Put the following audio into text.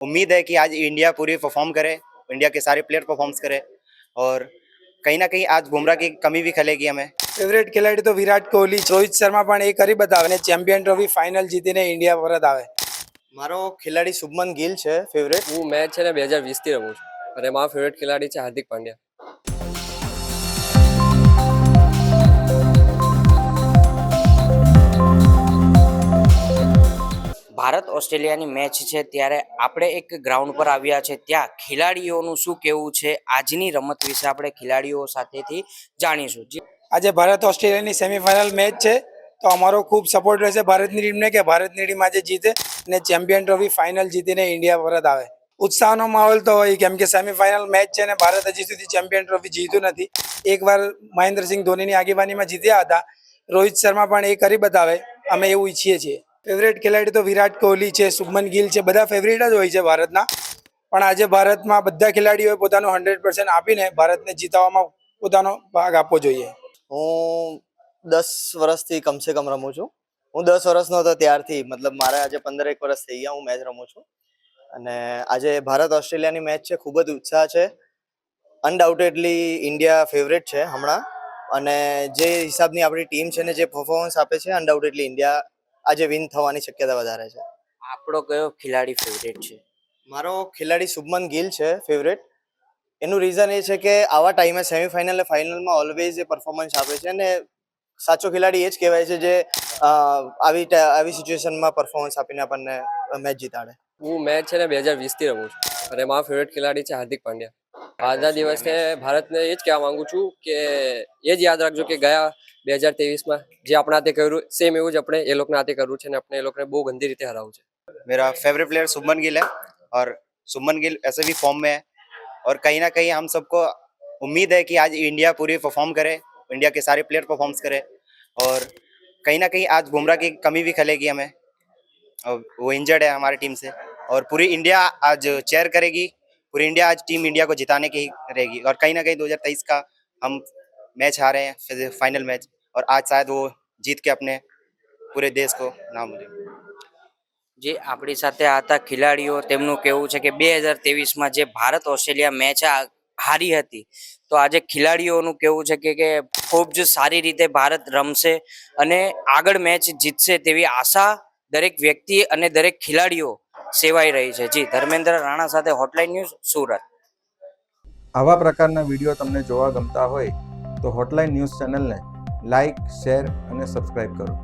उम्मीद है कि आज इंडिया पूरी परफॉर्म करे, इंडिया के सारे प्लेयर परफॉर्म्स करे और कहीं ना कहीं आज बुमराह की कमी भी खलेगी हमें। ફેવરેટ ખેલાડી તો વિરાટ કોહલી, રોહિત શર્મા પણ એ કરી બતાવે ને ચેમ્પિયન ટ્રોફી ફાઇનલ જીતીને ઇન્ડિયા પરત આવે. મારો ખેલાડી શુભમન ગિલ છે ફેવરેટ. હું મેચ છે ને 2020થી રમું છું અને મારો ફેવરેટ ખેલાડી છે હાર્દિક પાંડ્યા. ભારત ઓસ્ટ્રેલિયાની મેચ છે ત્યારે આપણે એક ગ્રાઉન્ડ પર આવ્યા છે. ત્યાં ખેલાડીઓનું શું કહેવું છે આજની રમત વિશે આપણે ખેલાડીઓ સાથેથી જાણીશું. આજે ભારત ઓસ્ટ્રેલિયાની સેમીફાઇનલ મેચ છે તો અમારો ખૂબ સપોર્ટ રહેશે ભારતની ટીમને કે ભારતની ટીમ આજે જીતે અને ચેમ્પિયન ટ્રોફી ફાઇનલ જીતીને ઇન્ડિયા પરત આવે. ઉત્સાહનો માહોલ તો હોય કેમ કે સેમીફાઇનલ મેચ છે ને ભારત હજી સુધી ચેમ્પિયન ટ્રોફી જીત્યું નથી. એકવાર મહેન્દ્રસિંહ ધોનીની આગેવાનીમાં જીત્યા હતા. રોહિત શર્મા પણ એ કરી બતાવે, અમે એવું ઈચ્છીએ છીએ. ફેવરેટ ખેલાડી તો વિરાટ કોહલી છે, શુભમન ગિલ છે, બધા ફેવરેટ જ હોય છે ભારતના. પણ આજે ભારતમાં બધા ખેલાડીઓએ પોતાનું 100% આપીને ભારતને જીતાવવામાં પોતાનો ભાગ આપવો જોઈએ. હું 10 વર્ષથી કમસે કમ રમું છું. હું 10 વર્ષનો હતો ત્યારથી, મતલબ મારે આજે 15 વર્ષ થઈ ગયા હું મેચ રમું છું. અને આજે ભારત ઓસ્ટ્રેલિયાની મેચ છે, ખૂબ જ ઉત્સાહ છે. અનડાઉટેડલી ઇન્ડિયા ફેવરેટ છે હમણાં, અને જે હિસાબની આપણી ટીમ છે ને જે પરફોર્મન્સ આપે છે અનડાઉટેડલી ઇન્ડિયા આજે વિન થવાની શક્યતા વધારે છે. આપણો કયો ખેલાડી ફેવરેટ છે? મારો ખેલાડી શુભમન ગિલ છે ફેવરેટ. એનું રીઝન એ છે કે આવા ટાઈમે સેમીફાઇનલ અને ફાઇનલમાં ઓલવેઝ એ પરફોર્મન્સ આપે છે અને સાચો ખેલાડી એ જ કહેવાય છે જે આવી સિચ્યુએશનમાં પરફોર્મન્સ આપીને આપણને મેચ જીતાડે. હું મેચ છે ને 2020થી રમું છું અને મારો ફેવરેટ ખેલાડી છે હાર્દિક પાંડ્યા. આજના દિવસે ભારતને એ જ કહેવા માંગુ છું કે એ જ યાદ રાખજો કે ગયા 2023માં જે આપણા હાથે કર્યું સેમ એવું જ આપણે એ લોકોના હાથે કરવું છે અને આપણે એ લોકોને બહુ ગંદી રીતે હરાવવું છે. मेरा फेवरेट प्लेयर शुभमन गिल है और शुभमन गिल ऐसे भी फॉर्म में है और कहीं ना कहीं हम सबको उम्मीद है कि आज इंडिया पूरी परफॉर्म करे, इंडिया के सारे प्लेयर परफॉर्म्स करे और कहीं ना कहीं आज बुमराह की कमी भी खलेगी हमें. और वो इंजर्ड है हमारी टीम से और पूरी इंडिया आज चेयर करेगी. पूरी इंडिया आज टीम इंडिया को जिताने की ही रहेगी और कहीं ना कहीं 2023 का हम मैच हारे हैं फाइनल मैच और आज शायद वो जीत के अपने पूरे देश को नाम दे. જે આપણી સાથે હતા ખેલાડીઓ, તેમનું કહેવું છે કે 2023માં જે ભારત ઓસ્ટ્રેલિયા મેચ હારી હતી, તો આજે ખેલાડીઓનું કહેવું છે કે ખૂબ જ સારી રીતે ભારત રમશે અને આગળ મેચ જીતશે તેવી આશા દરેક વ્યક્તિ અને દરેક ખેલાડીઓ સેવાઈ રહી છે. જી ધર્મેન્દ્ર રાણા સાથે હોટલાઇન ન્યૂઝ, સુરત. આવા પ્રકારના વિડીયો તમને જોવા ગમતા હોય તો હોટલાઇન ન્યૂઝ ચેનલને લાઇક, શેર અને સબસ્ક્રાઇબ કરો.